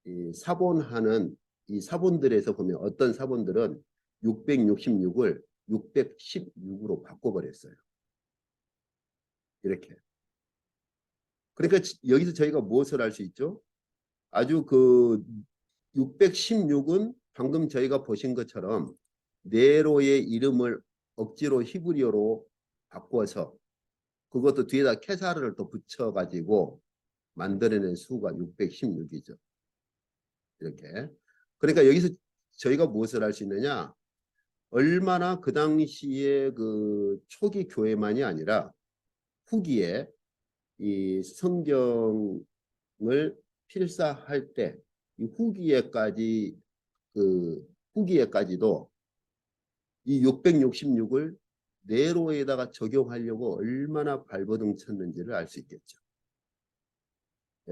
이 사본하는 이 사본들에서 보면 어떤 사본들은 666을 616으로 바꿔버렸어요. 이렇게. 그러니까 여기서 저희가 무엇을 알 수 있죠? 아주 그 616은 방금 저희가 보신 것처럼 네로의 이름을 억지로 히브리어로 바꿔서 그것도 뒤에다 케사르를 또 붙여가지고 만들어낸 수가 616이죠. 이렇게. 그러니까 여기서 저희가 무엇을 할 수 있느냐? 얼마나 그 당시에 그 초기 교회만이 아니라 후기에 이 성경을 필사할 때 이 후기에까지도 이 666을 네로에다가 적용하려고 얼마나 발버둥 쳤는지를 알 수 있겠죠.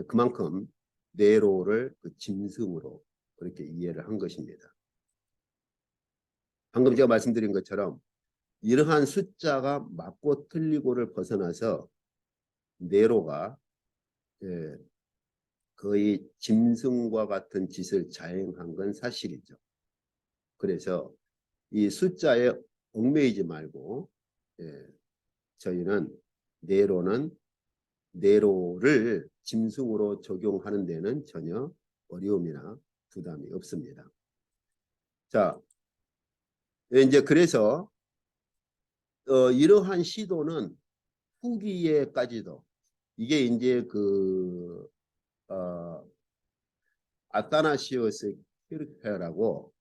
그만큼 네로를 그 짐승으로 그렇게 이해를 한 것입니다. 방금 제가 말씀드린 것처럼 이러한 숫자가 맞고 틀리고를 벗어나서 네로가 거의 짐승과 같은 짓을 자행한 건 사실이죠. 그래서 이 숫자에 얽매이지 말고 저희는 네로를 짐승으로 적용하는 데는 전혀 어려움이나 부담이 없습니다. 자, 이제 그래서 이러한 시도는 후기에까지도 이게 이제 그 아타나시오스 키르케라고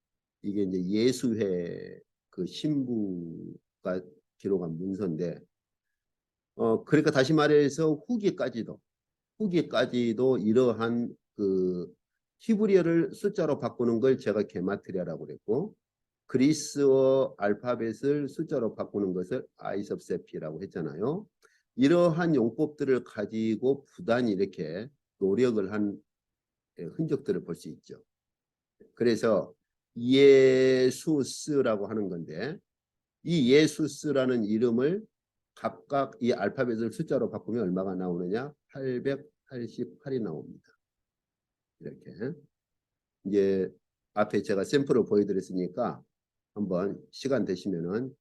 이게 이제 예수회 그 신부가 기록한 문서인데 그러니까 다시 말해서 후기까지도 이러한 그 히브리어를 숫자로 바꾸는 걸 제가 게마트리아라고 그랬고 그리스어 알파벳을 숫자로 바꾸는 것을 아이섭세피라고 했잖아요. 이러한 용법들을 가지고 부단히 이렇게 노력을 한 흔적들을 볼 수 있죠. 그래서 예수스라고 하는 건데 이 예수스라는 이름을 각각 이 알파벳을 숫자로 바꾸면 얼마가 나오느냐? 888이 나옵니다. 이렇게. 이제 앞에 제가 샘플을 보여드렸으니까 한번 시간 되시면은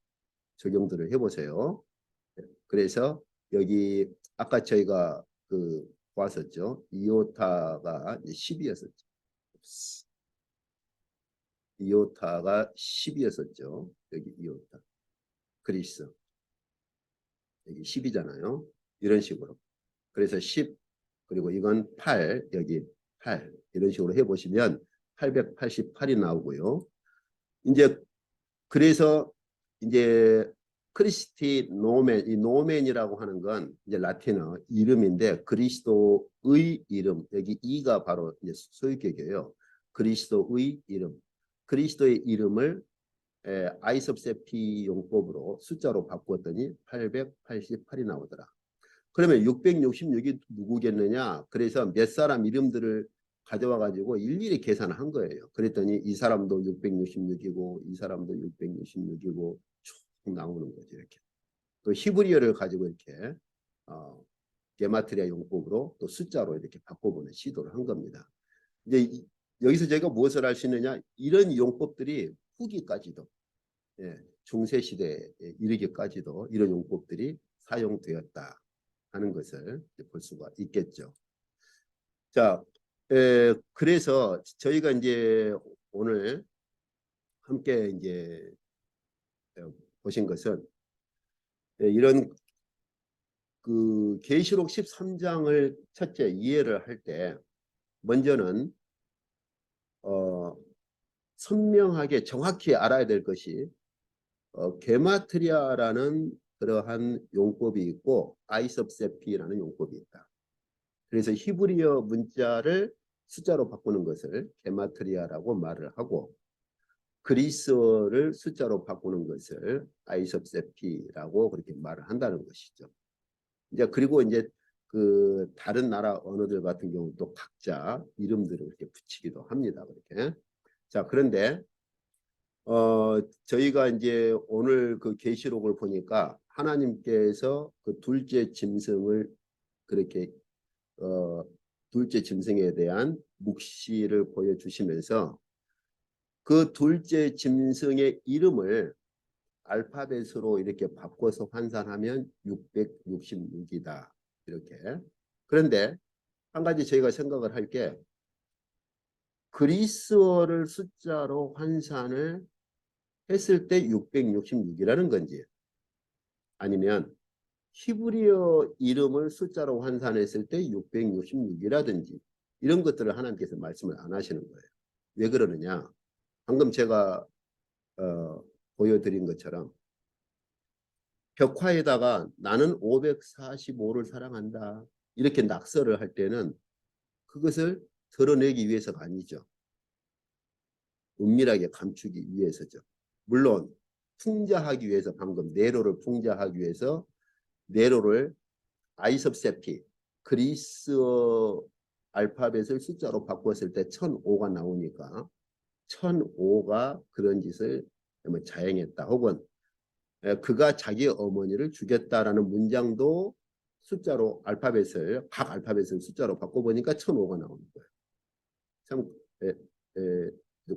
적용들을 해보세요. 그래서 여기 아까 저희가 그 보았었죠. 이오타가 10이었었죠. 이오타가 10이었었죠. 여기 이오타. 그리스. 여기 10이잖아요. 이런 식으로. 그래서 10 그리고 이건 8 여기 8 이런 식으로 해보시면 888이 나오고요. 이제 그래서 이제 크리스티 노멘, 이 노멘이라고 하는 건 이제 라틴어 이름인데 그리스도의 이름, 여기 이가 바로 이제 소유격이에요. 그리스도의 이름, 그리스도의 이름을 아이섭세피 용법으로 숫자로 바꾸었더니 888이 나오더라. 그러면 666이 누구겠느냐? 그래서 몇 사람 이름들을 가져와 가지고 일일이 계산을 한 거예요. 그랬더니 이 사람도 666이고 이 사람도 666이고 쭉 나오는 거죠. 이렇게. 또 히브리어를 가지고 이렇게 게마트리아 용법으로 또 숫자로 이렇게 바꿔보는 시도를 한 겁니다. 이제 여기서 제가 무엇을 할 수 있느냐? 이런 용법들이 후기까지도 중세 시대에 이르기까지도 이런 용법들이 사용되었다 하는 것을 볼 수가 있겠죠. 자, 그래서 저희가 이제 오늘 함께 이제 보신 것은 이런 그 계시록 13장을 첫째 이해를 할 때 먼저는 선명하게 정확히 알아야 될 것이 게마트리아라는 그러한 용법이 있고 아이섭세피라는 용법이 있다. 그래서 히브리어 문자를 숫자로 바꾸는 것을 게마트리아라고 말을 하고 그리스어를 숫자로 바꾸는 것을 아이섭세피라고 그렇게 말을 한다는 것이죠. 이제 그리고 이제 그 다른 나라 언어들 같은 경우 또 각자 이름들을 이렇게 붙이기도 합니다. 그렇게. 자, 그런데 저희가 이제 오늘 그 계시록을 보니까 하나님께서 그 둘째 짐승을 그렇게 둘째 짐승에 대한 묵시를 보여주시면서 그 둘째 짐승의 이름을 알파벳으로 이렇게 바꿔서 환산하면 666이다. 이렇게. 그런데 한 가지 저희가 생각을 할 게 그리스어를 숫자로 환산을 했을 때 666이라는 건지 아니면 히브리어 이름을 숫자로 환산했을 때 666이라든지 이런 것들을 하나님께서 말씀을 안 하시는 거예요. 왜 그러느냐? 방금 제가 보여드린 것처럼 벽화에다가 나는 545를 사랑한다 이렇게 낙서를 할 때는 그것을 드러내기 위해서가 아니죠. 은밀하게 감추기 위해서죠. 물론 풍자하기 위해서 방금 네로를 풍자하기 위해서 네로를 아이섭세피 그리스어 알파벳을 숫자로 바꿨을 때 1005가 나오니까 1005가 그런 짓을 자행했다 혹은 그가 자기 어머니를 죽였다라는 문장도 숫자로 알파벳을 각 알파벳을 숫자로 바꿔보니까 1005가 나오는 거예요. 참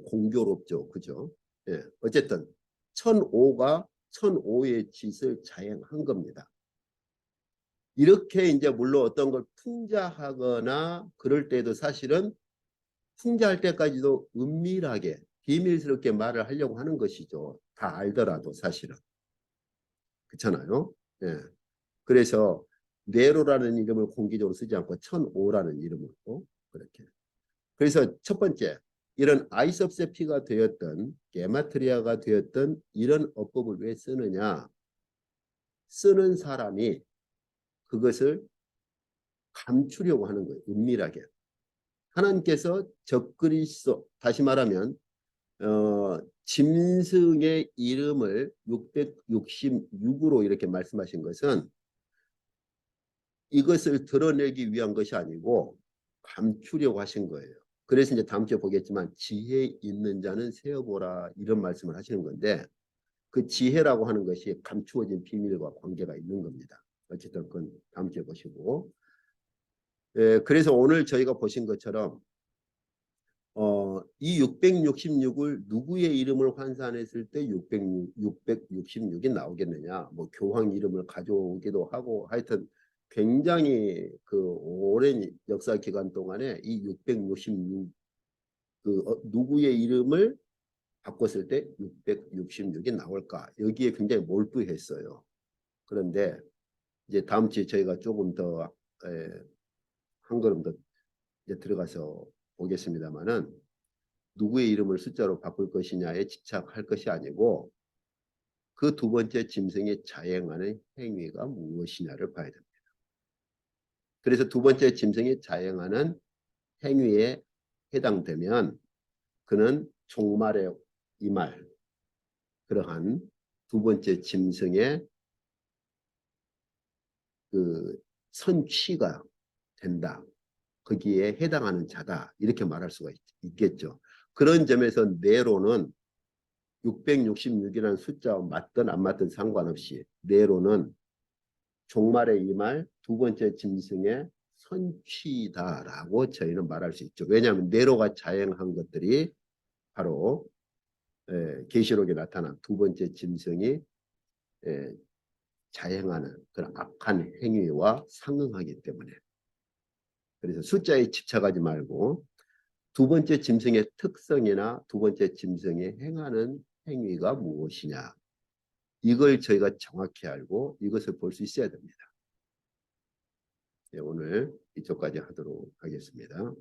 공교롭죠. 그죠? 예, 어쨌든 1005가 1005의 짓을 자행한 겁니다. 이렇게 이제 물론 어떤 걸 풍자하거나 그럴 때도 사실은 풍자할 때까지도 은밀하게 비밀스럽게 말을 하려고 하는 것이죠. 다 알더라도 사실은. 그렇잖아요. 예. 그래서 네로라는 이름을 공개적으로 쓰지 않고 1005라는 이름으로 그렇게. 그래서 첫 번째 이런 아이섭세피가 되었던 게마트리아가 되었던 이런 어법을 왜 쓰느냐? 쓰는 사람이 그것을 감추려고 하는 거예요. 은밀하게. 하나님께서 적그리스도 다시 말하면 짐승의 이름을 666으로 이렇게 말씀하신 것은 이것을 드러내기 위한 것이 아니고 감추려고 하신 거예요. 그래서 이제 다음 주에 보겠지만 지혜 있는 자는 세어보라 이런 말씀을 하시는 건데 그 지혜라고 하는 것이 감추어진 비밀과 관계가 있는 겁니다. 어쨌든 그건 다음 주에 보시고 그래서 오늘 저희가 보신 것처럼 이 666을 누구의 이름을 환산했을 때 666이 나오겠느냐 뭐 교황 이름을 가져오기도 하고 하여튼 굉장히 그 오랜 역사 기간 동안에 이 666 누구의 이름을 바꿨을 때 666이 나올까 여기에 굉장히 몰두했어요. 그런데 이제 다음 주에 저희가 조금 더 한 걸음 더 이제 들어가서 보겠습니다만은 누구의 이름을 숫자로 바꿀 것이냐에 집착할 것이 아니고 그 두 번째 짐승이 자행하는 행위가 무엇이냐를 봐야 됩니다. 그래서 두 번째 짐승이 자행하는 행위에 해당되면 그는 종말의 이말, 그러한 두 번째 짐승의 그 선취가 된다. 거기에 해당하는 자다. 이렇게 말할 수가 있겠죠. 그런 점에서 네로는 666이라는 숫자와 맞든 안 맞든 상관없이 네로는 종말의 이 말 두 번째 짐승의 선취다라고 저희는 말할 수 있죠. 왜냐하면 네로가 자행한 것들이 바로 계시록에 나타난 두 번째 짐승이 자행하는 그런 악한 행위와 상응하기 때문에. 그래서 숫자에 집착하지 말고 두 번째 짐승의 특성이나 두 번째 짐승이 행하는 행위가 무엇이냐, 이걸 저희가 정확히 알고 이것을 볼 수 있어야 됩니다. 네, 오늘 이쪽까지 하도록 하겠습니다.